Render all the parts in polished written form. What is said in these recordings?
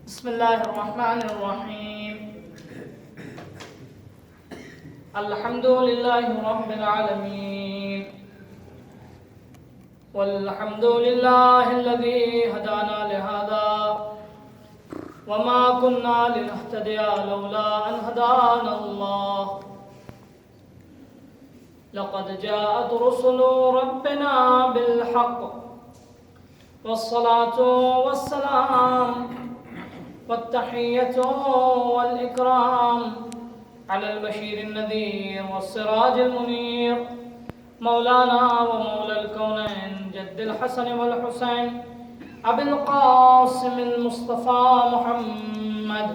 بسم الله الرحمن الرحيم. الحمد لله رب العالمين، والحمد لله الذي هدانا لهذا وما كنا لنهتدي لولا أن هدانا الله. لقد جاءت رسل ربنا بالحق، والصلاة والسلام والتحية والإكرام على البشير النذير والسراج المنير، مولانا ومولى الكونين جد الحسن والحسين أبي القاسم المصطفى محمد.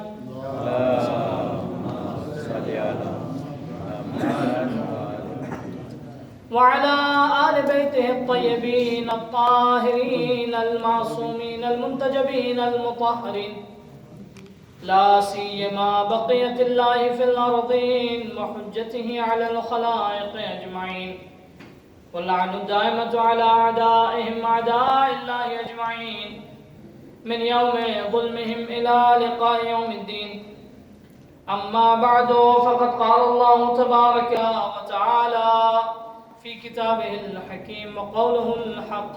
وعلى آل بيته الطيبين الطاهرين المعصومين المنتجبين المطهرين، لا سيما بقية الله في الأرضين وحجته على الخلائق أجمعين، واللعن الدائمة على أعدائهم أعداء الله أجمعين من يوم ظلمهم إلى لقاء يوم الدين. أما بعد، فقد قال الله تبارك وتعالى في كتابه الحكيم وقوله الحق.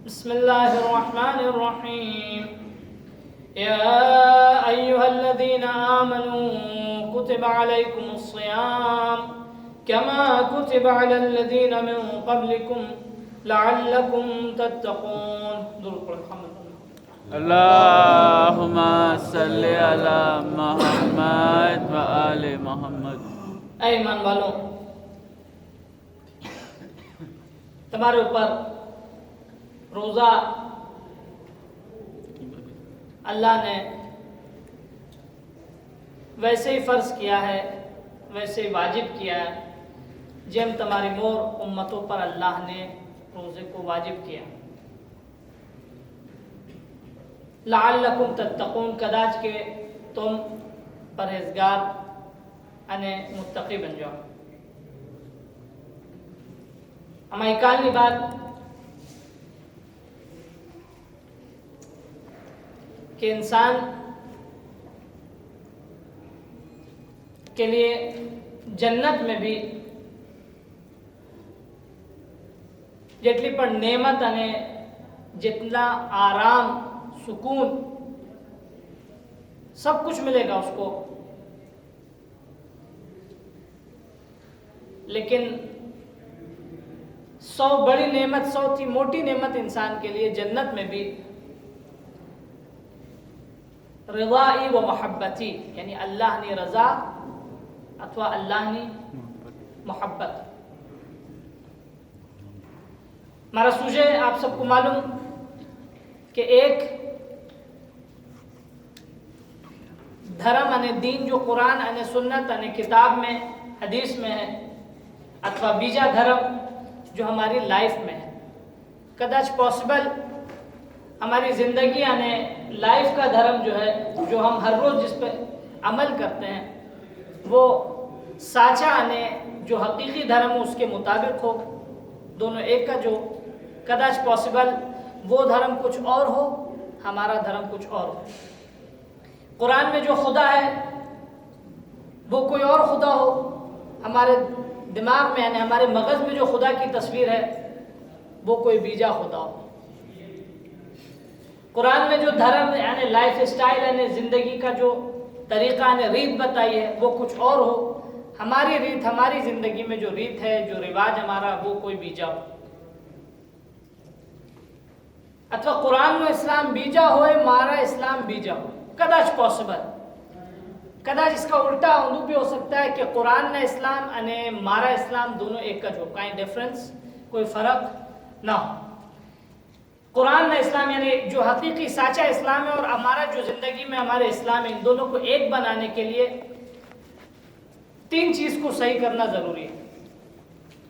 بسم الله الرحمن الرحيم. يا أيها الذين آمنوا كتب عليكم الصيام كما كتب على الذين من قبلكم لعلكم تتقون. اللهم صل على محمد وآل محمد. اے ایمان والوں، تمہارے اوپر روزہ اللہ نے ویسے ہی فرض کیا ہے، ویسے ہی واجب کیا ہے جم تمہاری مور امتوں پر اللہ نے روزے کو واجب کیا. لعلکم تتقون، کداچ کہ تم پرہیزگار અને متقی بن جاؤ. ہماری کالنی بات کہ انسان کے لیے جنت میں بھی જેટલી પણ નેમત અને جتنا آرام سکون سب کچھ ملے گا اس کو، لیکن سو بڑی نعمت، سو تھی موٹی نعمت انسان کے لیے جنت میں بھی رضائی و محبتی، یعنی اللہ نی رضا اتوا اللہ نی محبت. ہمارا سوجے آپ سب کو معلوم کہ ایک دھرم અને دین جو قرآن અને سنت અને کتاب میں حدیث میں ہے، اتوا بیجا دھرم جو ہماری لائف میں ہے. کداچ پاسبل ہماری زندگی یعنی لائف کا دھرم جو ہے، جو ہم ہر روز جس پہ عمل کرتے ہیں، وہ ساچا یعنی جو حقیقی دھرم اس کے مطابق ہو، دونوں ایک کا جو کداچ پاسبل وہ دھرم کچھ اور ہو، ہمارا دھرم کچھ اور ہو. قرآن میں جو خدا ہے وہ کوئی اور خدا ہو، ہمارے دماغ میں یعنی ہمارے مغز میں جو خدا کی تصویر ہے وہ کوئی بیجا خدا ہو. قرآن میں جو دھرم یعنی لائف اسٹائل یعنی زندگی کا جو طریقہ یعنی ریت بتائی ہے وہ کچھ اور ہو، ہماری ریت، ہماری زندگی میں جو ریت ہے، جو رواج ہمارا، وہ کوئی بیجا ہو. اتوا قرآن میں اسلام بیجا ہوئے، مارا اسلام بیجا ہو، کداچ پاسبل. کداچ اس کا الٹا اندو بھی ہو سکتا ہے کہ قرآن نے اسلام یعنی مارا اسلام دونوں ایک کا جو کہیں ڈیفرنس، کوئی فرق نہ ہو. قرآن نے اسلام یعنی جو حقیقی ساچا اسلام ہے اور ہمارا جو زندگی میں ہمارے اسلام ہے، ان دونوں کو ایک بنانے کے لیے تین چیز کو صحیح کرنا ضروری ہے.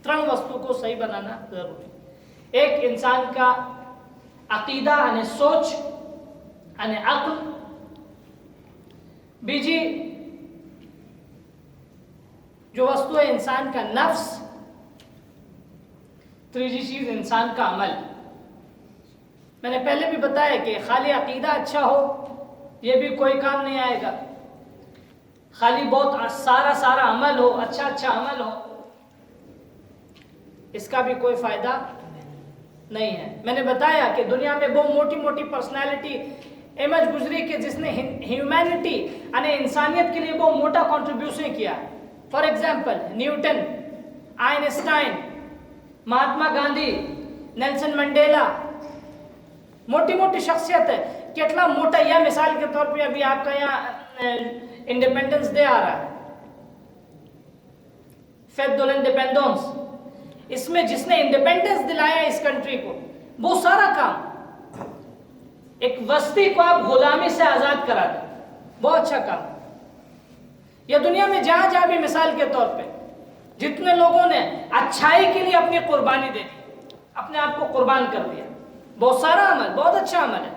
ترن وستو کو صحیح بنانا ضروری ہے. ایک انسان کا عقیدہ یعنی سوچ یعنی عقل، بیجی جو وستو ہے انسان کا نفس، تیسری چیز انسان کا عمل. میں نے پہلے بھی بتایا کہ خالی عقیدہ اچھا ہو یہ بھی کوئی کام نہیں آئے گا، خالی بہت سارا عمل ہو، اچھا عمل ہو، اس کا بھی کوئی فائدہ نہیں ہے۔ میں نے بتایا کہ دنیا میں وہ موٹی پرسنالٹی امیج گزری کہ جس نے ہیومینٹی یعنی انسانیت کے لیے وہ موٹا کنٹریبیوشن کیا۔ For example Newton, Einstein, Mahatma Gandhi, Nelson Mandela, موٹی شخصیت ہے۔ کتنا موٹا، یہ مثال کے طور پہ ابھی آپ کا یہاں انڈیپینڈنس ڈے آ رہا ہے، فیت دل انڈیپینڈنس، اس میں جس نے انڈیپینڈنس دلایا اس کنٹری کو، وہ سارا کام ایک وسطی کو آپ غلامی سے آزاد کرا دیں، بہت اچھا کام۔ یا دنیا میں جہاں بھی مثال کے طور پہ جتنے لوگوں نے اچھائی کے لیے اپنی قربانی دے دی، اپنے آپ کو قربان کر دیا، بہت سارا عمل، بہت اچھا عمل ہے۔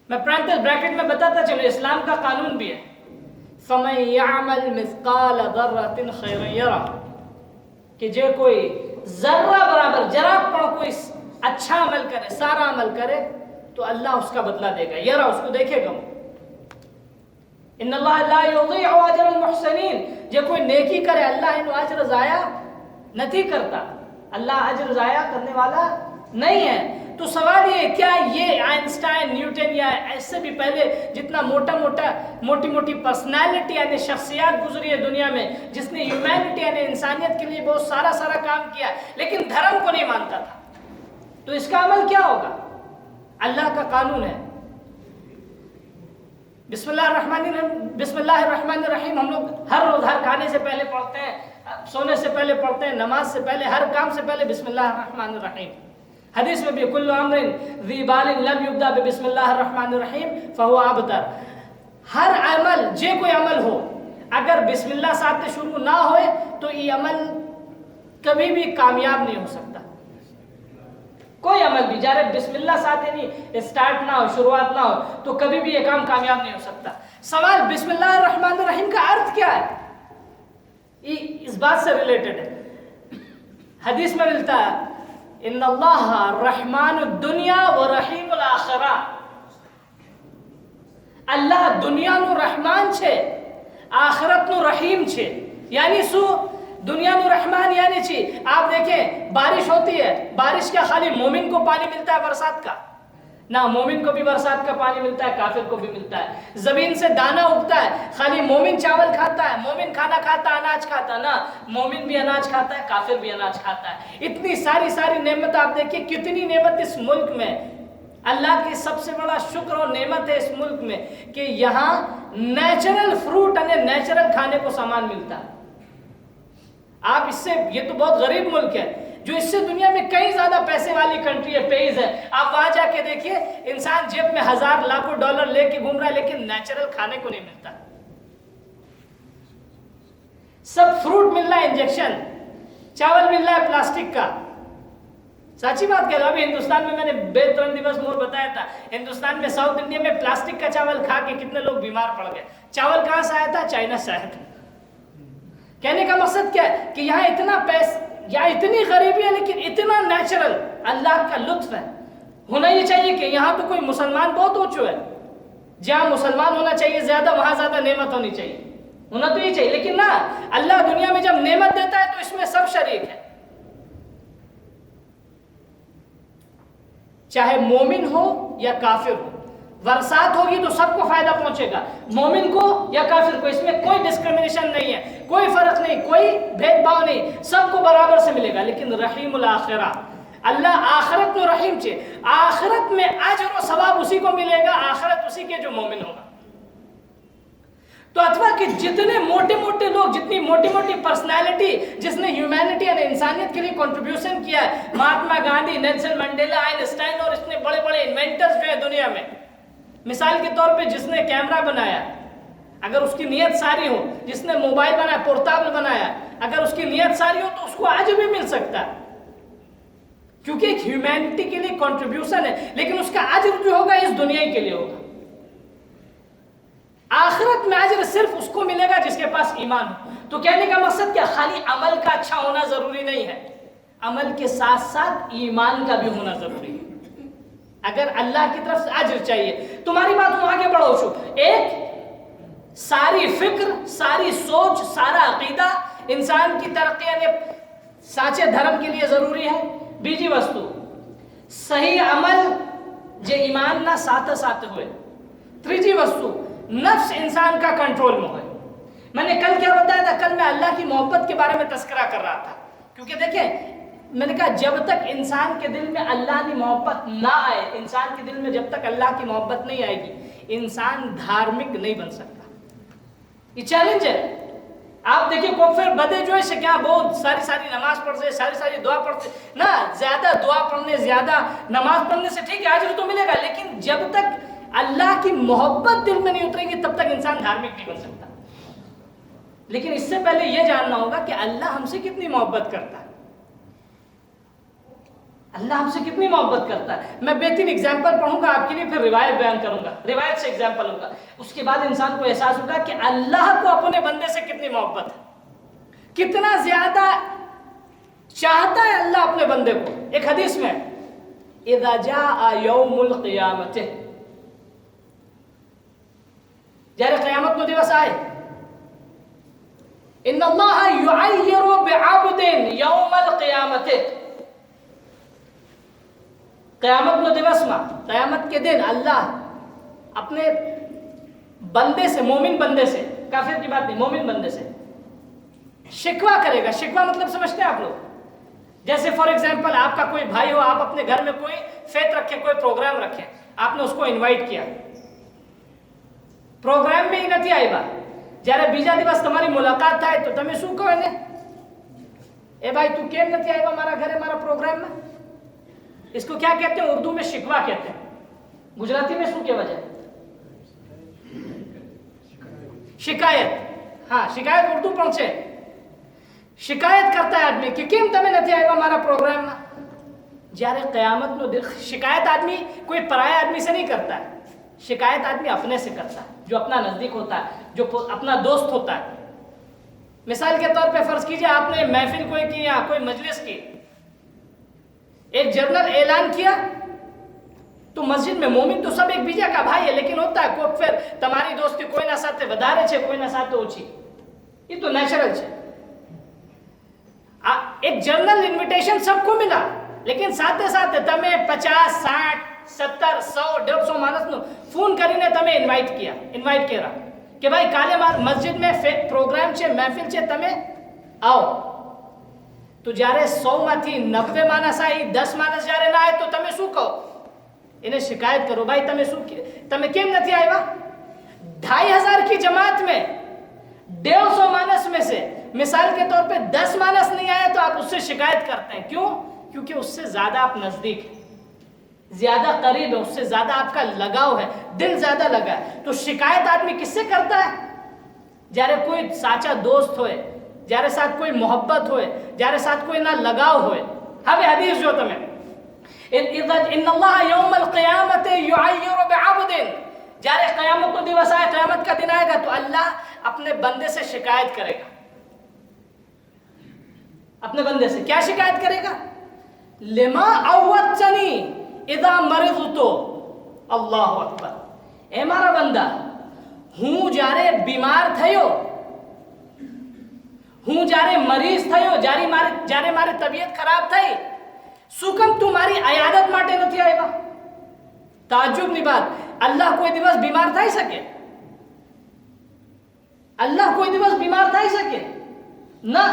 میں پرانٹل بریکٹ میں بتاتا چلو، اسلام کا قانون بھی ہے، فَمَن يَعْمَلْ مِثْقَالَ ذَرَّةٍ خَيْرًا يَرَهُ، کہ جو کوئی ذرہ برابر جرات پڑ کوئی اچھا عمل کرے، سارا عمل کرے تو اللہ اس کا بدلہ دے گا، یرا اس کو دیکھے گا۔ ان اللہ لا یضیع اجر المحسنین، جو کوئی نیکی کرے اللہ انو اجر ضائع نہیں کرتا، اللہ اجر ضائع کرنے والا نہیں ہے۔ تو سوال یہ کیا یہ آئنسٹائن، نیوٹن یا ایسے بھی پہلے جتنا موٹی پرسنالٹی یعنی شخصیات گزری ہے دنیا میں جس نے ہیومینٹی یعنی انسانیت کے لیے بہت سارا کام کیا لیکن دھرم کو نہیں مانتا تھا، تو اس کا عمل کیا ہوگا؟ اللہ کا قانون ہے، بسم اللہ الرحمن الرحیم ہم لوگ ہر روز ہر کھانے سے پہلے پڑھتے ہیں، سونے سے پہلے پڑھتے ہیں، نماز سے پہلے، ہر کام سے پہلے بسم اللہ الرحمن الرحیم۔ حدیث میں بھی کل امر ذی بال لم یبدا بسم اللہ الرحمن الرحیم فهو ابتر، ہر عمل جو کوئی عمل ہو اگر بسم اللہ ساتھ شروع نہ ہوئے تو یہ عمل کبھی بھی کامیاب نہیں ہو سکتا۔ کوئی عمل بھی جارے بسم اللہ ساتھ نہیں اسٹارٹ نہ ہو، شروعات نہ ہو تو کبھی بھی یہ کام کامیاب نہیں ہو سکتا۔ سوال بسم اللہ الرحمن الرحیم کا ارتھ کیا ہے؟ یہ اس بات سے ریلیٹڈ ہے، حدیث میں ملتا ہے ان اللہ رحمان الدنیا و رحیم الاخرہ، اللہ دنیا نو رحمان چھے آخرت نو رحیم چھے، یعنی سو دنیا نو رحمان یعنی چی آپ دیکھیں بارش ہوتی ہے، بارش کا خالی مومن کو پانی ملتا ہے برسات کا؟ نہ، مومن کو بھی برسات کا پانی ملتا ہے، کافر کو بھی ملتا ہے۔ زمین سے دانہ اگتا ہے، خالی مومن چاول کھاتا ہے، مومن کھانا کھاتا ہے، اناج کھاتا ہے؟ نہ، مومن بھی اناج کھاتا ہے، کافر بھی اناج کھاتا ہے۔ اتنی ساری نعمت آپ دیکھیں، کتنی نعمت اس ملک میں، اللہ کی سب سے بڑا شکر اور نعمت ہے اس ملک میں کہ یہاں نیچرل فروٹ یعنی نیچرل کھانے کو سامان ملتا ہے۔ آپ اس سے، یہ تو بہت غریب ملک ہے جو اس سے دنیا میں کئی زیادہ پیسے والی کنٹری ہے، پیز ہے، آپ وہاں جا کے دیکھیے انسان جیب میں ہزار لاکھوں ڈالر لے کے گھوم رہا ہے لیکن نیچرل کھانے کو نہیں ملتا، سب فروٹ مل رہا ہے انجیکشن، چاول مل رہا ہے پلاسٹک کا۔ سچی بات کہہ رہا ہوں، ابھی ہندوستان میں میں نے بے ترن دیوس مور بتایا تھا، ہندوستان میں ساؤتھ انڈیا میں پلاسٹک کا چاول کھا کے کتنے لوگ بیمار پڑ گئے۔ چاول کہاں سے آیا تھا؟ چائنا سے آیا تھا۔ کہنے کا مقصد کیا ہے کہ یہاں اتنا پیسہ یا اتنی غریبی ہے لیکن اتنا نیچرل اللہ کا لطف ہے۔ ہونا یہ چاہیے کہ یہاں تو کوئی مسلمان بہت ہو چکا ہے، جہاں مسلمان ہونا چاہیے زیادہ وہاں زیادہ نعمت ہونی چاہیے، ہونا تو یہ چاہیے، لیکن نہ، اللہ دنیا میں جب نعمت دیتا ہے تو اس میں سب شریک ہے، چاہے مومن ہو یا کافر ہو۔ برسات ہوگی تو سب کو فائدہ پہنچے گا، مومن کو یا کافر کو، اس میں کوئی ڈسکرمنیشن نہیں ہے، کوئی فرق نہیں، کوئی بھید بھاؤ نہیں، سب کو برابر سے ملے گا۔ لیکن رحیم الاخرہ، اللہ آخرت میں رحیم چھے، آخرت میں اجر و ثواب اسی کو ملے گا، آخرت اسی کے جو مومن ہوگا۔ تو اتوا کہ جتنے موٹے لوگ، جتنی موٹی پرسنالٹی جس نے ہیومینٹی یعنی انسانیت کے لیے کنٹریبیوشن کیا ہے، Mahatma Gandhi, Nelson Mandela, Einstein اور اتنے بڑے انوینٹرز جو ہیں دنیا میں، مثال کے طور پہ جس نے کیمرہ بنایا، اگر اس کی نیت ساری ہو، جس نے موبائل بنایا، پورٹابل بنایا، اگر اس کی نیت ساری ہو تو اس کو آج بھی مل سکتا ہے، کیونکہ ایک ہیومینٹی کے لیے کنٹریبیوشن ہے، لیکن اس کا اجر جو ہوگا اس دنیا کے لیے ہوگا۔ آخرت میں اجر صرف اس کو ملے گا جس کے پاس ایمان ہو۔ تو کہنے کا مقصد کیا؟ خالی عمل کا اچھا ہونا ضروری نہیں ہے، عمل کے ساتھ ساتھ ایمان کا بھی ہونا ضروری ہے۔ اگر اللہ کی طرف سے اجر چاہیے تمہاری بات ہوں آگے بڑھو چھو ایک ساری فکر ساری سوچ سارا عقیدہ انسان کی ترقی یعنی ساچے دھرم کے لیے ضروری ہے بیجی وستو صحیح عمل جے ایمان نہ ساتھ ساتھ ہوئے تریجی وستو نفس انسان کا کنٹرول میں ہوئے میں نے کل کیا بتایا تھا کل میں اللہ کی محبت کے بارے میں تذکرہ کر رہا تھا کیونکہ دیکھیں میں نے کہا جب تک انسان کے دل میں اللہ کی محبت نہ آئے انسان کے دل میں جب تک اللہ کی محبت نہیں آئے گی انسان دھارمک نہیں بن سکتا یہ چیلنج ہے آپ دیکھیں کوفر بدے جو ہے کیا بہت ساری نماز پڑھتے ساری دعا پڑھتے نہ زیادہ دعا پڑھنے زیادہ نماز پڑھنے سے ٹھیک ہے اجر تو ملے گا لیکن جب تک اللہ کی محبت دل میں نہیں اترے گی تب تک انسان دھارمک نہیں بن سکتا لیکن اس سے پہلے یہ جاننا ہوگا کہ اللہ ہم سے کتنی محبت کرتا ہے اللہ ہم سے کتنی محبت کرتا ہے میں بہترین اگزامپل پڑھوں گا آپ کے لیے پھر روایت بیان کروں گا روایت سے اگزامپل ہوگا اس کے بعد انسان کو احساس ہوگا کہ اللہ کو اپنے بندے سے کتنی محبت ہے کتنا زیادہ چاہتا ہے اللہ اپنے بندے کو ایک حدیث میں اذا جاء یوم القیامت جارے قیامت نو دیوس آئے ان اللہ یعیر بعبد یوم القیامت قیامت نو دیوس میں قیامت کے دن اللہ اپنے بندے سے مومن بندے سے کافر کی بات نہیں مومن بندے سے شکوہ کرے گا شکوہ مطلب سمجھتے ہیں آپ لوگ جیسے فار ایگزامپل آپ کا کوئی بھائی ہو آپ اپنے گھر میں کوئی فیت رکھیں کوئی پروگرام رکھیں آپ نے اس کو انوائٹ کیا پروگرام میں ہی نہیں آئی بات جارے بیجا دیوس تمہاری ملاقات تھا تو تمہیں شو کہو اے بھائی تو کیم نہیں آئی با ہمارا گھر ہے ہمارا پروگرام میں اس کو کیا کہتے ہیں اردو میں شکوہ کہتے ہیں گجراتی میں شو کی وجہ شکایت ہاں شکایت اردو پہنچے شکایت کرتا ہے آدمی کہ کیم تمہیں نہیں آئی با ہمارا پروگرام میں جارے قیامت نو شکایت آدمی کوئی پرایا آدمی سے نہیں کرتا ہے شکایت آدمی اپنے سے کرتا ہے جو اپنا نزدیک ہوتا ہے جو اپنا دوست ہوتا ہے مثال کے طور پہ فرض کیجئے آپ نے محفل کوئی کی یا کوئی مجلس کی ایک جرنل اعلان کیا تو مسجد میں مومن تو سب ایک بیجا کا بھائی ہے لیکن ہوتا ہے کوئی پھر تمہاری دوستی کوئی نہ ساتھ بدارے چھے کوئی نہ ساتھ اوچھی یہ تو نیچرل چھے ایک جرنل انویٹیشن سب کو ملا لیکن ساتھ تمہیں 50 60 70 100 150 مانس نو فون کرینے تمہیں انوائٹ کیا کہ بھائی کالے مسجد میں پروگرام چھے محفل چھے تمہیں آؤ تو جارے 100 میں تھی 90 مانس آئی 10 مانس جارے نہ آئے تو تمہیں سو کہو انہیں شکایت کرو بھائی تمہیں کیم نہ تھی آئی با 2500 کی جماعت میں 150 مانس میں سے مثال کے طور پہ 10 مانس نہیں آئے تو آپ اس سے شکایت کرتے ہیں کیوں؟ کیونکہ اس سے زیادہ آپ نزدیک ہیں زیادہ قریب ہے اس سے زیادہ آپ کا لگاؤ ہے دل زیادہ لگا ہے تو شکایت آدمی کس سے کرتا ہے جارے کوئی ساچا دوست ہوئے جارے ساتھ کوئی محبت ہوئے جارے ساتھ کوئی نہ لگاؤ ہوئے ہمیں حدیث جو تمہیں ان اللہ یوم القیامت یعیر بعبد جارے قیامت کو دیوس آئے قیامت کا دن آئے گا تو اللہ اپنے بندے سے شکایت کرے گا اپنے بندے سے کیا شکایت کرے گا لما عودتنی اذا مرضت اللہ اکبر اے مارا بندہ ہوں جارے بیمار تھیو ہوں جارے مریض تھیو جارے مارے طبیعت خراب تھی سکم تمہاری عیادت ماٹے نہ تھی آئے با تعجب نہیں بات اللہ کوئی دیوس بیمار تھا ہی سکے اللہ کوئی دیوس بیمار تھا ہی سکے نہ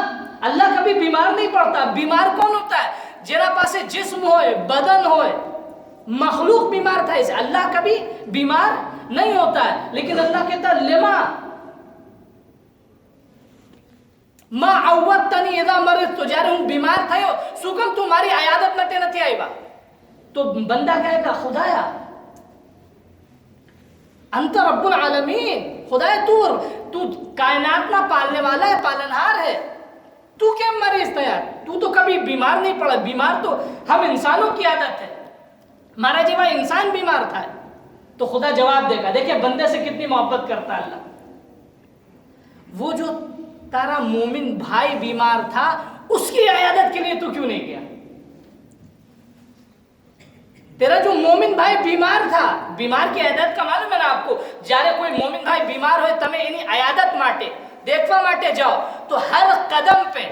اللہ کبھی بیمار نہیں پڑتا بیمار کون ہوتا ہے جرا پاسے جسم ہوئے بدن ہوئے مخلوق بیمار تھا اسے اللہ کبھی بیمار نہیں ہوتا ہے لیکن اللہ کہتا لما ما عودتنی اذا مرضت جارے ہوں بیمار تھا سکم تمہاری عیادت نٹے نہ تھی آئی با تو بندہ کہے گا خدایا انت رب العالمین خدایا تو کائنات نہ پالنے والا ہے پالنہار ہے تو کیا مریض تھا یار تو کبھی بیمار نہیں پڑا بیمار تو ہم انسانوں کی عادت ہے ہمارا جی بھائی انسان بیمار تھا تو خدا جواب دے گا دیکھیں بندے سے کتنی محبت کرتا ہے اللہ وہ جو تارا مومن بھائی بیمار تھا اس کی عیادت کے لیے تو کیوں نہیں گیا تیرا جو مومن بھائی بیمار تھا, بیمار کی عیادت کا معلوم ہے نا آپ کو, جارے کوئی مومن بھائی بیمار ہوئے تمہیں انہیں عیادت ماٹے دیکھوا ماٹے جاؤ تو ہر قدم پہ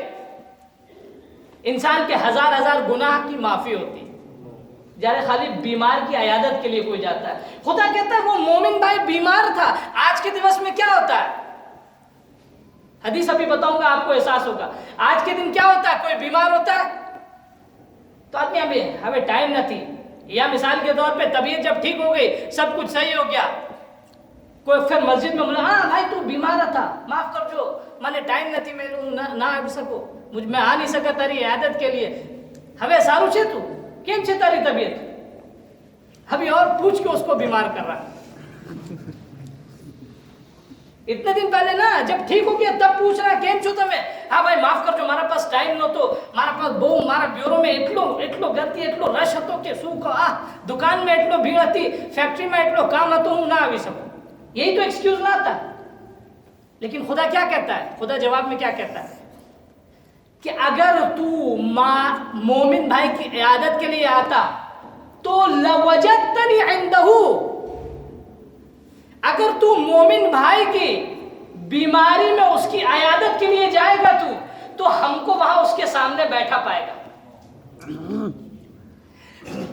انسان کے ہزار ہزار گناہ کی معافی ہوتی, جارے خالی بیمار کی عیادت کے لیے کوئی جاتا ہے. خدا کہتا ہے وہ مومن بھائی بیمار تھا. آج کے دن میں کیا ہوتا ہے, حدیث ابھی بتاؤں گا آپ کو احساس ہوگا. آج کے دن کیا ہوتا ہے, کوئی بیمار ہوتا ہے تو آدمی ہمیں ٹائم نہ تھی, یا مثال کے طور پہ طبیعت جب ٹھیک ہو گئی سب کچھ صحیح ہو گیا, کوئی پھر مسجد میں بولا ہاں بھائی تو بیمار تھا معاف کر جو میں نے ٹائم نہ تھی, میں نہ آ سکو, میں آ نہیں سکا تاری عیادت کے لیے. ہمیں سارو چھے تو کیم چھے تاری طبیعت, ابھی اور پوچھ کے اس کو بیمار کر رہا. اتنے دن پہلے نا جب ٹھیک ہو گیا تب پوچھ رہا ہے کیم چھو تمہیں, ہاں بھائی معاف کر جو ہمارا پاس ٹائم نہ تو, ہمارا پاس بہو ہمارا بیورو میں اٹلو گرتی اٹلو رش ہتو کہ سو کو دکان میں اٹلو بھیڑ ہتی, فیکٹری میں اٹلو کام ہتو ہوں نہ آوی سکوں. یہی تو ایکسکیوز نہ آتا. لیکن خدا کیا کہتا ہے, خدا جواب میں کیا کہتا ہے کہ اگر تو مومن بھائی کی عیادت کے لیے آتا تو لوجدتنی عندہ, اگر تو مومن بھائی کی بیماری میں اس کی عیادت کے لیے جائے گا تو ہم کو وہاں اس کے سامنے بیٹھا پائے گا.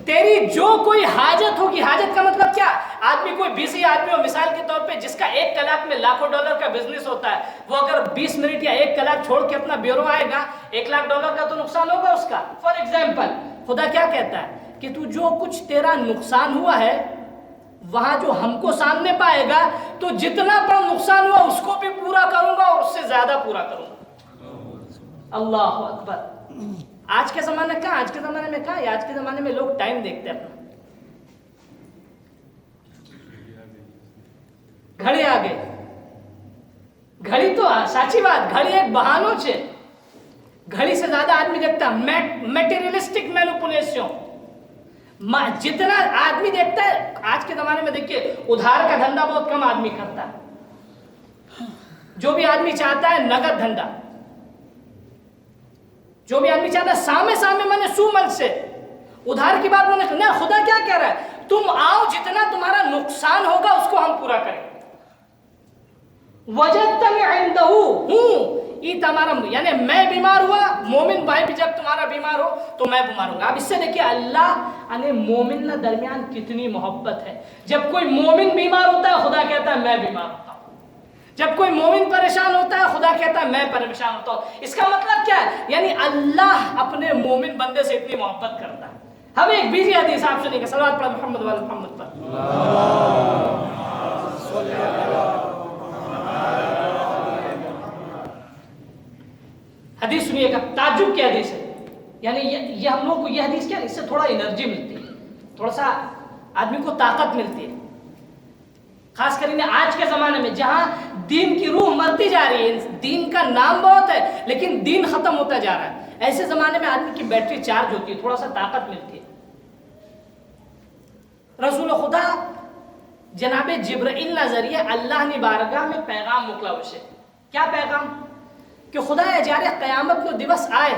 تیری جو کوئی حاجت ہوگی, حاجت کا مطلب کیا, آدمی کوئی بیزی آدمی ہو مثال کے طور پہ جس کا 1 کلاک میں لاکھوں ڈالر کا بزنس ہوتا ہے, وہ اگر 20 منٹ یا 1 کلاک چھوڑ کے اپنا بیورو آئے گا $1 لاکھ کا تو نقصان ہوگا اس کا. فار ایگزامپل خدا کیا کہتا ہے کہ تو جو کچھ تیرا نقصان ہوا ہے وہاں جو ہم کو سامنے پائے گا تو جتنا بڑا نقصان ہوا اس کو بھی پورا کروں گا اور اس سے زیادہ پورا کروں گا. اللہ اکبر. آج کے زمانے کہاں, آج کے زمانے میں کہاں, آج کے زمانے میں لوگ ٹائم دیکھتے ہیں اپنا. گھڑی آ گئی, گھڑی تو سچی بات, گھڑی ایک بہانو چھے. گھڑی سے زیادہ آدمی دیکھتا ہے میٹیریلسٹک مینوپولیشن. جتنا آدمی دیکھتا ہے آج کے زمانے میں دیکھیے ادھار کا دھندا بہت کم آدمی کرتا ہے. جو بھی آدمی چاہتا ہے نگد دھندا, جو بھی آدمی چاہتا ہے سامنے میں نے سو مل سے ادھار کی بات میں نے. خدا کیا کہہ رہا ہے, تم آؤ جتنا تمہارا نقصان ہوگا اس کو ہم پورا کریں. وجدتنی عندہ ہوں, یہ تمہارا یعنی میں بیمار ہوا, مومن بھائی بھی جب تمہارا بیمار ہو تو میں بیمار ہوں گا. اب اس سے دیکھیے اللہ یعنی مومن نہ درمیان کتنی محبت ہے. جب کوئی مومن بیمار ہوتا ہے خدا کہتا ہے میں بیمار ہوتا ہوں. جب کوئی مومن پریشان ہوتا ہے خدا کہتا ہے میں پریشان ہوتا ہوں. اس کا مطلب کیا ہے, یعنی اللہ اپنے مومن بندے سے اتنی محبت کرتا ہے. ہمیں ایک بیجی حدیث آپ سنیں گے, صلوات پڑھ محمد وعلی محمد پر. حدیث سنیے گا, تعجب کی حدیث ہے. یعنی یہ ہم لوگ کو یہ حدیث کیا, اس سے تھوڑا انرجی ملتی ہے, تھوڑا سا آدمی کو طاقت ملتی ہے. خاص کر آج کے زمانے میں جہاں دین کی روح مرتی جا رہی ہے, دین کا نام بہت ہے لیکن دین ختم ہوتا جا رہا ہے, ایسے زمانے میں آدمی کی بیٹری چارج ہوتی ہے, تھوڑا سا طاقت ملتی ہے. رسول خدا جناب جبرائیل نہ ذریعے اللہ نے بارگاہ میں پیغام موکلا اسے. کیا پیغام, کہ خدایا جارے قیامت کو دیوس آئے,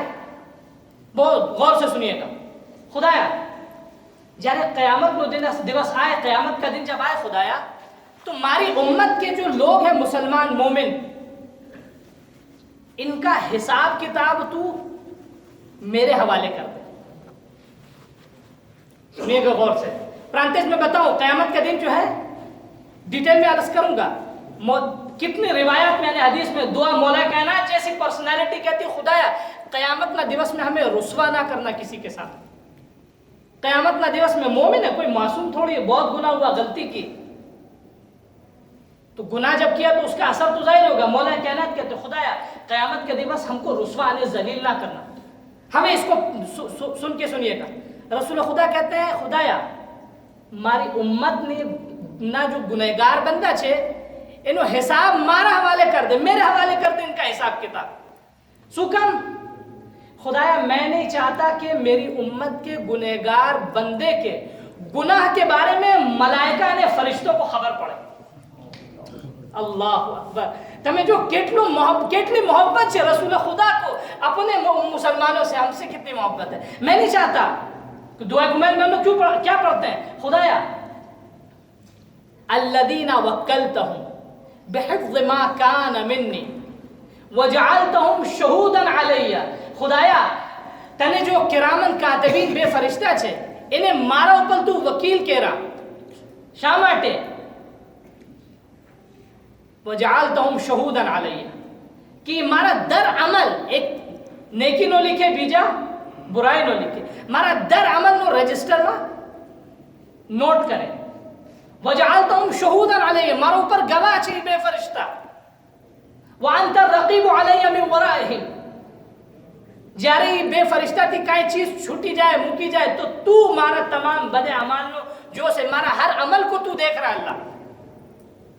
بہت غور سے سنیے گا, خدایا جارے قیامت کو دیوس آئے, قیامت کا دن جب آئے خدایا تو ہماری امت کے جو لوگ ہیں مسلمان مومن, ان کا حساب کتاب تو میرے حوالے کر دے. سنیے گا غور سے, پرانتیس میں بتاؤں قیامت کا دن جو ہے ڈیٹیل میں عرض کروں گا. کتنی روایات میں نے حدیث میں دعا مولا کائنات جیسی پرسنالٹی کہتی خدایا قیامت نہ دیوس میں ہمیں رسوا نہ کرنا کسی کے ساتھ. قیامت نہ دیوس میں مومن ہے, کوئی معصوم تھوڑی ہے, بہت گناہ ہوا, غلطی کی تو گناہ جب کیا تو اس کا اثر تو ظاہر ہوگا. مولا کائنات کہتے خدایا قیامت کے دیوس ہم کو رسوا نے ذلیل نہ کرنا. ہمیں اس کو سن کے سنیے گا, رسول خدا کہتے ہیں خدایا ہماری امت نے نہ جو گنہگار بندہ چھے انہوں حساب مارا حوالے کر دے, میرے حوالے کر دے ان کا حساب کتاب. سکم خدایا میں نہیں چاہتا کہ میری امت کے گنہگار بندے کے گناہ کے بارے میں ملائکہ نے فرشتوں کو خبر پڑے. اللہ اکبر. تمہیں جو کتنی محبت ہے رسول خدا کو اپنے مسلمانوں سے, ہم سے کتنی محبت ہے. میں نہیں چاہتا تو دعا کمیل میں ہم لوگ کیا پڑھتے ہیں؟ خدایا الذین وکلتہم بحفظ ما کان منی وجعلتہم شہودا علی، خدایا تنے جو کرامن کاتبین بے فرشتہ چھے انہیں مارا اوپر تو وکیل کہہ رہا شاماٹے وجعلتہم شہودا علی کہ مارا در عمل ایک نیکی نو لکھے بیجا برائی نو لکھے، مارا در عمل نو رجسٹر نا نوٹ کرے، وجعلتہم شہودا علی مارا اوپر گواہ چھے بے فرشتہ، وانت الرقیب علی من ورائہم جاری بے فرشتہ تھی کئی چیز چھوٹی جائے مکی جائے تو مارا تمام بد اعمال نو جو سے مارا ہر عمل کو تو دیکھ رہا اللہ۔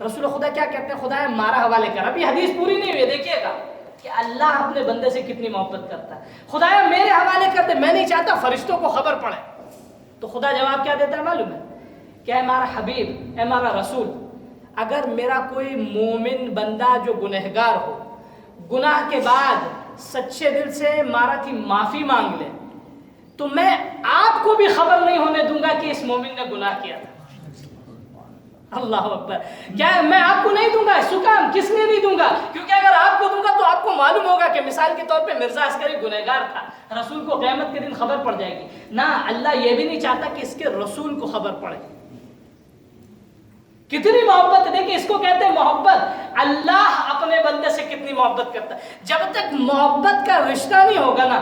رسول خدا کیا کہتے ہیں؟ خدا مارا حوالے کر، ابھی حدیث پوری نہیں ہوئی، دیکھیے گا کہ اللہ اپنے بندے سے کتنی محبت کرتا ہے۔ خدایا میرے حوالے کر دے، میں نہیں چاہتا فرشتوں کو خبر پڑے۔ تو خدا جواب کیا دیتا ہے معلوم ہے؟ کہ اے ہمارا حبیب، اے ہمارا رسول، اگر میرا کوئی مومن بندہ جو گنہگار ہو گناہ کے بعد سچے دل سے مارا تھی معافی مانگ لے تو میں آپ کو بھی خبر نہیں ہونے دوں گا کہ اس مومن نے گناہ کیا تھا۔ اللہ اکبر، کیا میں آپ کو نہیں دوں گا؟ سکام کس لیے نہیں دوں گا؟ کیونکہ اگر آپ کو دوں گا تو آپ کو معلوم ہوگا کہ مثال کے طور پہ مرزا عسکری گنہگار تھا، رسول کو قیامت کے دن خبر پڑ جائے گی نا، اللہ یہ بھی نہیں چاہتا کہ اس کے رسول کو خبر پڑے۔ کتنی محبت، دیکھیں اس کو کہتے ہیں محبت۔ اللہ اپنے بندے سے کتنی محبت کرتا ہے، جب تک محبت کا رشتہ نہیں ہوگا نا۔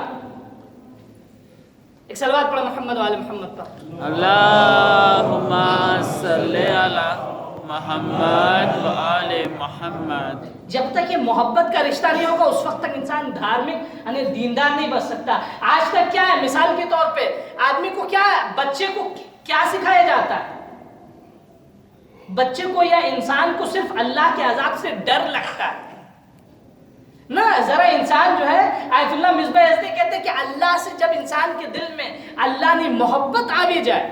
ایک صلوات پڑھ محمد و آل محمد پر، اللہم صلی علی محمد و آل محمد۔ جب تک یہ محبت کا رشتہ نہیں ہوگا اس وقت تک انسان دھارمک یعنی دیندار نہیں بن سکتا۔ آج تک کیا ہے، مثال کے طور پہ آدمی کو کیا ہے، بچے کو کیا سکھایا جاتا ہے؟ بچے کو یا انسان کو صرف اللہ کے عذاب سے ڈر لگتا ہے نا۔ ذرا انسان جو ہے، آیت اللہ مصباح یزدی کہتے ہیں کہ اللہ سے جب انسان کے دل میں اللہ نے محبت آ بھی جائے،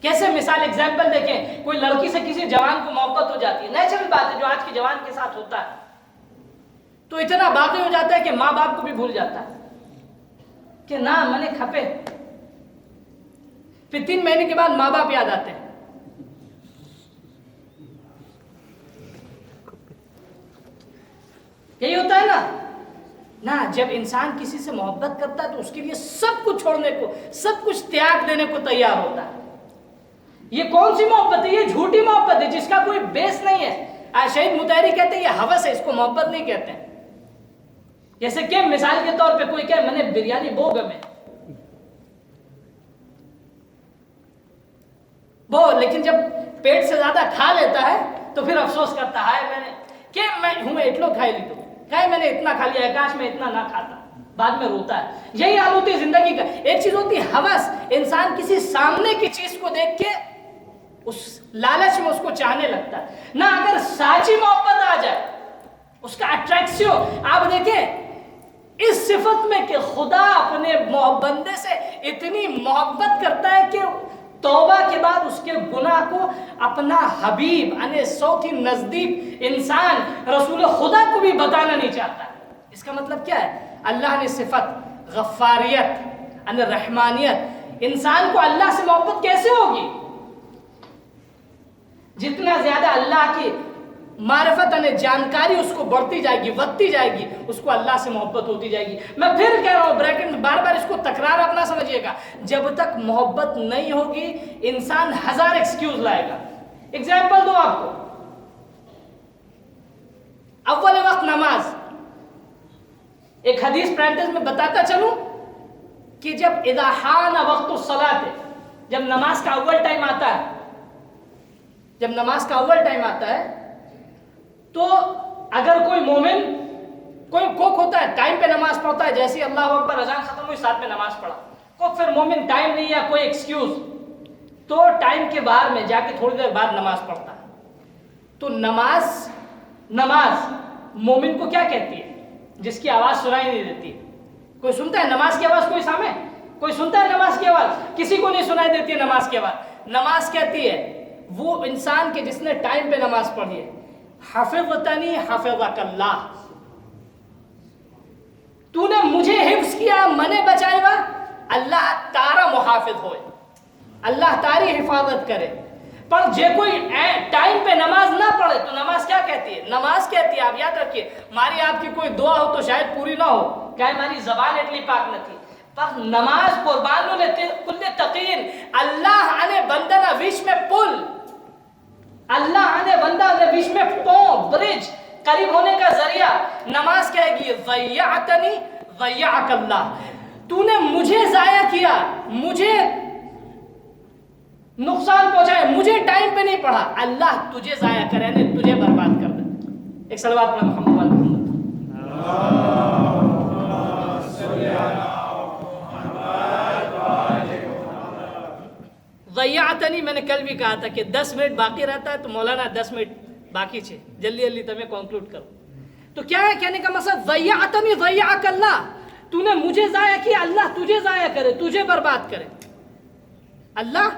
کیسے مثال ایگزامپل دیکھیں، کوئی لڑکی سے کسی جوان کو محبت ہو جاتی ہے، نیچرل بات ہے جو آج کے جوان کے ساتھ ہوتا ہے، تو اتنا باقی ہو جاتا ہے کہ ماں باپ کو بھی بھول جاتا ہے کہ نہ میں نے کھپے، پھر 3 مہینے کے بعد ماں باپ یاد آتے ہیں۔ یہی ہوتا ہے نا، جب انسان کسی سے محبت کرتا ہے تو اس کے لیے سب کچھ چھوڑنے کو، سب کچھ تیاگ دینے کو تیار ہوتا ہے۔ یہ کون سی محبت ہے؟ یہ جھوٹی محبت ہے جس کا کوئی بیس نہیں ہے۔ شہید مطہری کہتے ہیں یہ ہوس ہے، اس کو محبت نہیں کہتے ہیں۔ جیسے کہ مثال کے طور پہ کوئی کہے میں نے بریانی بہت گمے بہت، لیکن جب پیٹ سے زیادہ کھا لیتا ہے تو پھر افسوس کرتا ہے میں نے کہ میں اتلو کھائی لی تو کہیں میں نے اتنا کھا لیا ہے، کاش میں اتنا نہ کھاتا، بعد میں روتا ہے۔ یہی حال ہوتی ہے زندگی کا۔ ایک چیز ہوتی ہے ہوس، انسان کسی سامنے کی چیز کو دیکھ کے اس لالچ میں اس کو چاہنے لگتا ہے نہ، اگر سچی محبت آ جائے اس کا اٹریکشن آپ دیکھیں اس صفت میں کہ خدا اپنے بندے سے اتنی محبت کرتا ہے کہ توبہ کے بعد اس کے گناہ کو اپنا حبیب یعنی سو کی نزدیک انسان رسول خدا کو بھی بتانا نہیں چاہتا۔ اس کا مطلب کیا ہے؟ اللہ نے صفت غفاریت یعنی رحمانیت، انسان کو اللہ سے محبت کیسے ہوگی؟ جتنا زیادہ اللہ کی معرفت یعنی جانکاری اس کو بڑھتی جائے گی، ودتی جائے گی، اس کو اللہ سے محبت ہوتی جائے گی۔ میں پھر کہہ رہا ہوں بریکٹ میں بار بار اس کو تکرار اپنا سمجھیے گا، جب تک محبت نہیں ہوگی انسان 1000 ایکسکیوز لائے گا۔ ایگزامپل دو آپ کو، اول وقت نماز، ایک حدیث پرانٹس میں بتاتا چلوں کہ جب اذا حان وقت الصلاۃ، جب نماز کا اول ٹائم آتا ہے، جب نماز کا اول ٹائم آتا ہے تو اگر کوئی مومن، کوئی کوک ہوتا ہے ٹائم پہ نماز پڑھتا ہے، جیسے اللہ اکبر اذان ختم ہوئی ساتھ میں نماز پڑھا، کوک پھر مومن ٹائم نہیں ہے کوئی ایکسکیوز تو ٹائم کے بعد میں جا کے تھوڑی دیر بعد نماز پڑھتا ہے۔ تو نماز مومن کو کیا کہتی ہے؟ جس کی آواز سنائی نہیں دیتی۔ کوئی سنتا ہے نماز کی آواز؟ کوئی سامنے کوئی سنتا ہے نماز کی آواز؟ کسی کو نہیں سنائی دیتی ہے نماز کی آواز۔ نماز کہتی ہے وہ انسان کے جس نے ٹائم پہ نماز پڑھی ہے، حفظتنی حفظک اللہ، تو نے مجھے حفظ کیا، میں نے بچائے گا اللہ تارا محافظ ہوئے, اللہ تاری حفاظت کرے. پر جے کوئی ٹائم پہ نماز نہ پڑھے تو نماز کیا کہتی ہے؟ نماز کہتی ہے, آپ یاد رکھیے, ہماری آپ کی کوئی دعا ہو تو شاید پوری نہ ہو, کیا ہماری زبان اتنی پاک نہ تھی, پر نماز قربانوں نے کل تقین اللہ آنے بندہ نہ ویش میں پل, اللہ آنے بندہ نہ ویش میں پون برج قریب ہونے کا ذریعہ. نماز کہے گی ضیعتنی ضیعک اللہ, تو نے مجھے ضائع کیا, مجھے نقصان پہنچائے, مجھے ٹائم پہ نہیں پڑھا, اللہ تجھے ضائع کرے, یعنی تجھے برباد کر دے. ایک صلوات پڑھیں محمد وعلی محمد. ضیعتنی میں نے کل بھی کہا تھا کہ 10 منٹ باقی رہتا ہے تو مولانا 10 منٹ باقی چھے, جلدی جلدی تمہیں کنکلوڈ کرو. تو کیا ہے کہنے کا مقصد؟ ضیعتنی ضیعک اللہ, تو نے مجھے ضائع کیا, اللہ تجھے ضائع کرے, تجھے برباد کرے, اللہ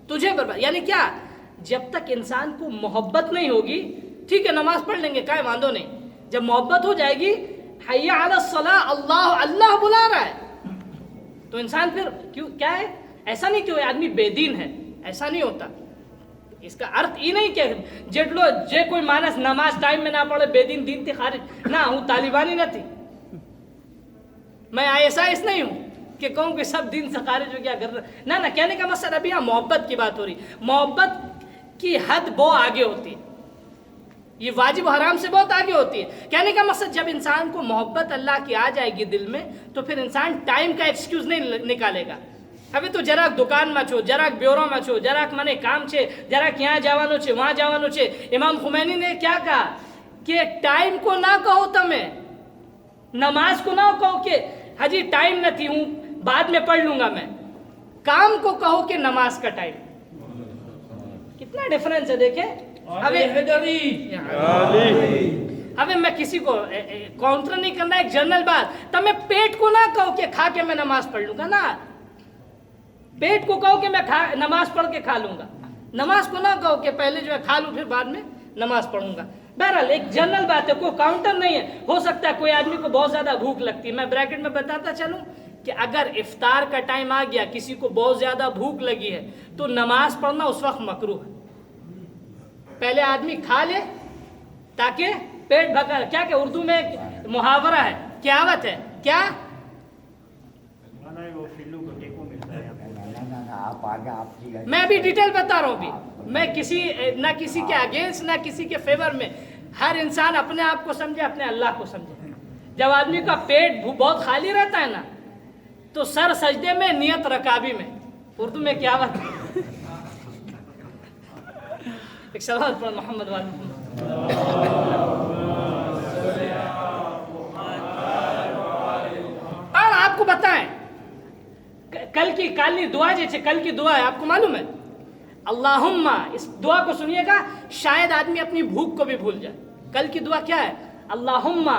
تجھے برباد. یعنی کیا؟ جب تک انسان کو محبت نہیں ہوگی, ٹھیک ہے نماز پڑھ لیں گے, کائے واندو نہیں, جب محبت ہو جائے گی, حی علی الصلاۃ, اللہ اللہ بلا رہا ہے, تو انسان پھر کیوں کیا ہے, ایسا نہیں کہ وہ آدمی بے دین ہے, ایسا نہیں ہوتا. اس کا ارتھ یہ نہیں کہ جٹلو جے کوئی مانس نماز ٹائم میں نہ پڑھے بے دین دین تھی خارج نہ, ہوں طالبانی نہ تھی, میں ایسا اس نہیں ہوں کہ کہوں کہ سب دین سے خارج ہو گیا نہ نہ. کہنے کا مقصد ابھی یہاں محبت کی بات ہو رہی, محبت کی حد بہت آگے ہوتی ہے, یہ واجب و حرام سے بہت آگے ہوتی ہے. کہنے کا مقصد جب انسان کو محبت اللہ کی آ جائے گی دل میں, تو پھر انسان ٹائم کا ایکسکیوز نہیں نکالے گا. ابھی تو جراک دکان میں چھو, جراک بیورو میں چھو, جراک منے کام چھے, جراک یہاں جوانو چھے, وہاں جوانو چھے. امام خمینی نے کیا کہا کہ ٹائم کو نہ کہو تمہیں, نماز کو نہ کہو کہ حجی ٹائم نہ تھی, ہوں بعد میں پڑھ لوں گا میں, کام کو کہو کہ نماز کا ٹائم. کتنا ڈیفرنس ہے دیکھیں. ابھی میں کسی کو کاؤنٹر نہیں کرنا, ایک جنرل بات, تمہیں پیٹ کو نہ کہو کہ کھا کے میں نماز پڑھ لوں گا نا, پیٹ کو کہو کہ میں نماز پڑھ کے کھا لوں گا, نماز کو نہ کہو کہ پہلے جو ہے کھا لوں پھر بعد میں نماز پڑھوں گا. بہرحال ایک جنرل بات ہے, کوئی کاؤنٹر نہیں ہے. ہو سکتا ہے کوئی آدمی کو بہت زیادہ بھوک لگتی ہے, میں بریکٹ میں بتاتا چلوں کہ اگر افطار کا ٹائم آ گیا, کسی کو بہت زیادہ بھوک لگی ہے, تو نماز پڑھنا اس وقت مکروہ ہے. پہلے آدمی کھا لے تاکہ پیٹ بھرا, کیا کہ اردو میں ایک محاورہ ہے, کہاوت ہے, کیا میں ابھی ڈیٹیل بتا رہا ہوں. ابھی میں نہ کسی کے اگینسٹ نہ کسی کے فیور میں, ہر انسان اپنے آپ کو سمجھے, اپنے اللہ کو سمجھے. جب آدمی کا پیٹ بہت خالی رہتا ہے نا, تو سر سجدے میں, نیت رکابی میں, اردو میں کیا بات ہے. ایک سوال پر محمد وعلی محمد. اور آپ کو بتائیں کل کی کالی دعا جیسے کل کی دعا ہے, آپ کو معلوم ہے, اللہم, اس دعا کو سنیے گا, شاید آدمی اپنی بھوک کو بھی بھول جائے. کل کی دعا کیا ہے؟ اللہم,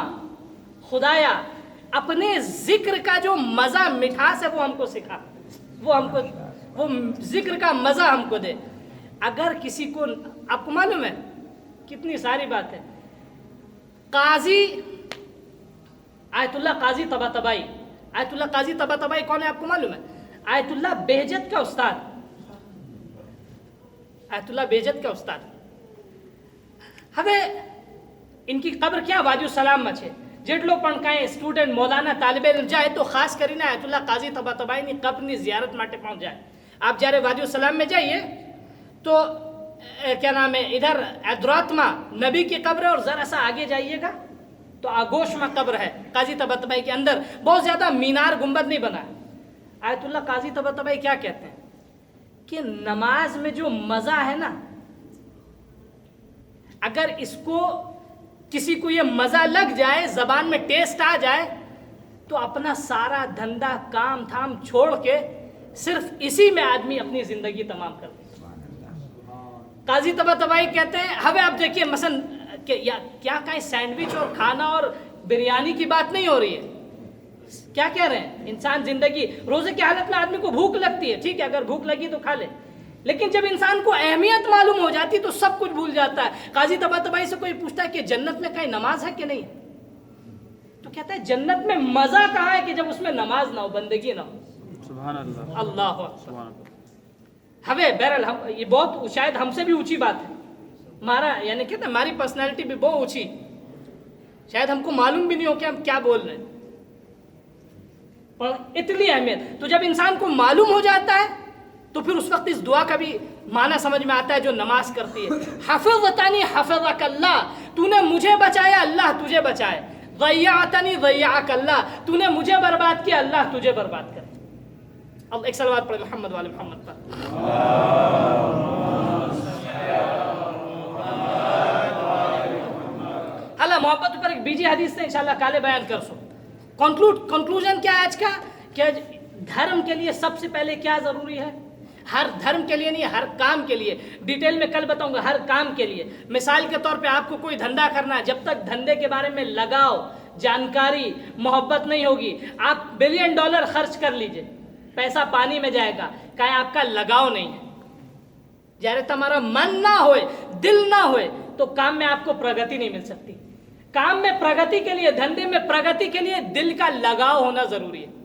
خدایا اپنے ذکر کا جو مزہ مٹھاس ہے وہ ہم کو سکھا, وہ ذکر کا مزہ ہم کو دے. اگر کسی کو, آپ کو معلوم ہے کتنی ساری بات ہے, قاضی آیت اللہ قاضی طباطبائی, آیت اللہ قاضی طباطبائی کون ہے آپ کو معلوم ہے؟ آیت اللہ بہجت کا استاد, آیت اللہ بہجت کا استاد. ہمیں ان کی قبر کیا وادی السلام میں چھے, جٹلو پڑھ کہیں اسٹوڈنٹ مولانا طالب علم جائے تو خاص کرینا آیت اللہ قاضی طباطبائی نے قبر نی زیارت ماٹے پہنچ جائے. آپ جارے وادی السلام میں جائیے تو کیا نام ہے, ادھر ادراتما نبی کی قبر ہے, اور ذرا سا آگے جائیے گا تو آگوش میں قبر ہے قاضی طباطبائی کے اندر. بہت زیادہ مینار گنبد نہیں بنا ہے. آیت اللہ قاضی طباطبائی کیا کہتے ہیں کہ نماز میں جو مزہ ہے نا, اگر اس کو کسی کو یہ مزہ لگ جائے, زبان میں ٹیسٹ آ جائے, تو اپنا سارا دھندا کام تھام چھوڑ کے صرف اسی میں آدمی اپنی زندگی تمام کر دے. قاضی طباطبائی کہتے ہیں, ہمیں آپ دیکھیے مثلا کیا کہیں سینڈوچ اور کھانا اور بریانی کی بات نہیں ہو رہی ہے, کیا کہہ رہے ہیں, انسان زندگی روزے کی حالت میں آدمی کو بھوک لگتی ہے, ٹھیک ہے اگر بھوک لگی تو کھا لے, لیکن جب انسان کو اہمیت معلوم ہو جاتی تو سب کچھ بھول جاتا ہے. قاضی طباطبائی سے کوئی پوچھتا ہے کہ جنت میں کہیں نماز ہے کہ نہیں ہے, تو کہتا ہے جنت میں مزہ کہاں ہے کہ جب اس میں نماز نہ ہو, بندگی نہ ہو. سبحان اللہ اللہ اکبر. سبحان اللہ. હવે બહેરહાલ یہ بہت شاید ہم سے بھی اونچی بات ہے ہمارا یعنی کہتے ہیں ہماری پرسنالٹی بھی بہت اونچی شاید ہم کو معلوم بھی نہیں ہو کہ ہم کیا بول رہے ہیں پر اتنی اہمیت تو جب انسان کو معلوم ہو جاتا ہے تو پھر اس وقت اس دعا کا بھی معنی سمجھ میں آتا ہے جو نماز کرتی ہے حفظتنی حفظک اللہ تو نے مجھے بچایا اللہ تجھے بچائے ضیعتنی ضیعک اللہ تو نے مجھے برباد کیا اللہ تجھے برباد کر اب ایک صلوات پڑھے محمد والے محمد پر اللہ محبت پر ایک بیجی حدیث سے انشاءاللہ کالے بیان کر سو کنکلوژن کیا ہے آج کا کہ دھرم کے لیے سب سے پہلے کیا ضروری ہے ہر دھرم کے لیے نہیں ہر کام کے لیے ڈیٹیل میں کل بتاؤں گا ہر کام کے لیے مثال کے طور پہ آپ کو کوئی دھندا کرنا ہے جب تک دھندے کے بارے میں لگاؤ جانکاری محبت نہیں ہوگی آپ $1 بلین خرچ کر لیجئے پیسہ پانی میں جائے گا کہ آپ کا لگاؤ نہیں ہے جارے تمہارا من نہ ہوئے دل نہ ہوئے تو کام میں آپ کو پرگتی نہیں مل سکتی کام میں پرگتی کے لیے دھندے میں پرگتی کے لیے دل کا لگاؤ ہونا ضروری ہے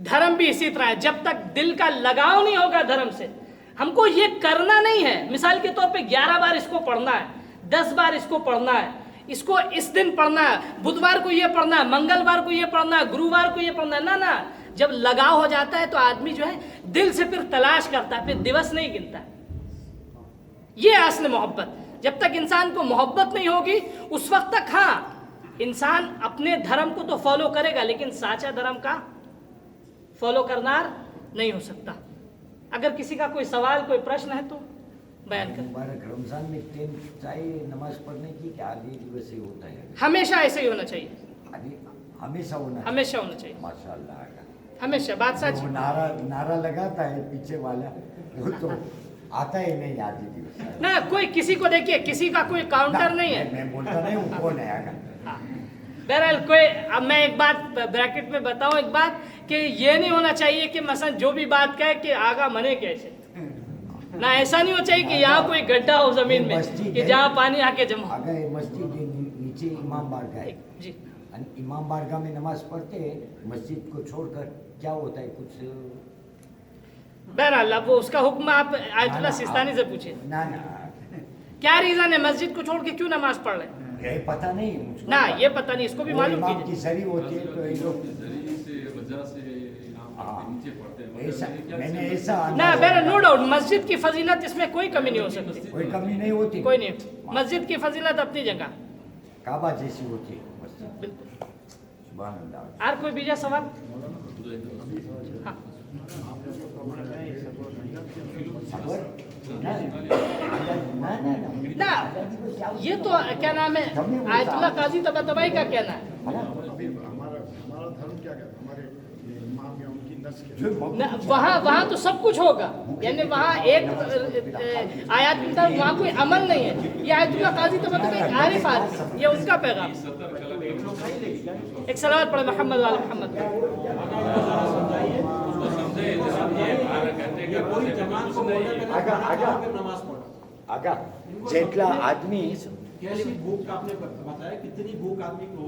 دھرم بھی اسی طرح ہے جب تک دل کا لگاؤ نہیں ہوگا دھرم سے ہم کو یہ کرنا نہیں ہے مثال کے طور پہ 11 بار اس کو پڑھنا ہے 10 بار اس کو پڑھنا ہے اس کو اس دن پڑھنا ہے بدھوار کو یہ پڑھنا ہے منگلوار کو یہ پڑھنا ہے گرووار کو یہ پڑھنا ہے نہ جب لگاؤ ہو جاتا ہے تو آدمی جو ہے دل سے پھر تلاش کرتا ہے پھر دیوس نہیں گنتا یہ اصل محبت جب تک انسان کو محبت نہیں ہوگی اس وقت تک ہاں انسان اپنے دھرم کو تو فالو کرے گا لیکن ساچا دھرم کا فالو کرنا نہیں ہو سکتا اگر کسی کا کوئی سوال کوئی پرشن ہے تو بیان کر مبارک رمضان میں ٹائم چاہیے نماز پڑھنے کی کہ آدھی ویسے ہوتا ہے ہمیشہ ایسے ہی ہونا چاہیے ہمیشہ ہونا ہمیشہ ہونا چاہیے ماشاء اللہ ہمیشہ بات سچ وہ نعرہ لگاتا ہے پیچھے والا وہ تو آتا ہی نہیں آدھی دن نہ کوئی کسی کو دیکھیے کسی کا کوئی کاؤنٹر نہیں ہے میں بولتا نہیں ہوں کون ہے بہرحال کوئی اب میں ایک بات بریکٹ میں بتاؤں ایک بات کہ یہ نہیں ہونا چاہیے کہ مثلا جو بھی بات کہے کہ آگا منے کیسے نہ ایسا نہیں ہونا چاہیے کہ یہاں کوئی گڈھا ہو زمین میں کہ جہاں پانی آ کے جمع اگر مسجد نیچے امام بارگاہ ہے جی امام بارگاہ میں نماز پڑھتے ہیں مسجد کو چھوڑ کر کیا ہوتا ہے کچھ بہرحال اب وہ اس کا حکم آپ آیت اللہ سستانی سے پوچھیں کیا ریزن ہے مسجد کو چھوڑ کے کیوں نماز پڑھ رہے ہیں یہ پتہ نہیں نہ یہ پتہ نہیں اس کو بھی معلوم امام کی کیجیے سری ہوتی ہے تو یہ لوگ میں نے ایسا نہ بہرحال نو ڈاؤٹ مسجد کی فضیلت اس میں کوئی کمی نہیں ہو سکتی کوئی کمی نہیں ہوتی کوئی نہیں مسجد کی فضیلت اپنی جگہ کعبہ جیسی ہوتی ہے مسجد بالکل سبحان اللہ اور کوئی بیجا سوال ہاں نہ یہ تو کیا نام ہے آیت اللہ قاضی طباطبائی کا کہنا ہے وہاں تو سب کچھ ہوگا یعنی وہاں ایک آیات وہاں کوئی عمل نہیں ہے یہ آیت اللہ قاضی طباطبائی عارف آدمی یہ ان کا پیغام ایک صلوات پڑھے محمد والے محمد آگا جیتلا آدمی کیسی بھوک کا آپ نے بتایا کتنی بھوک آدمی کو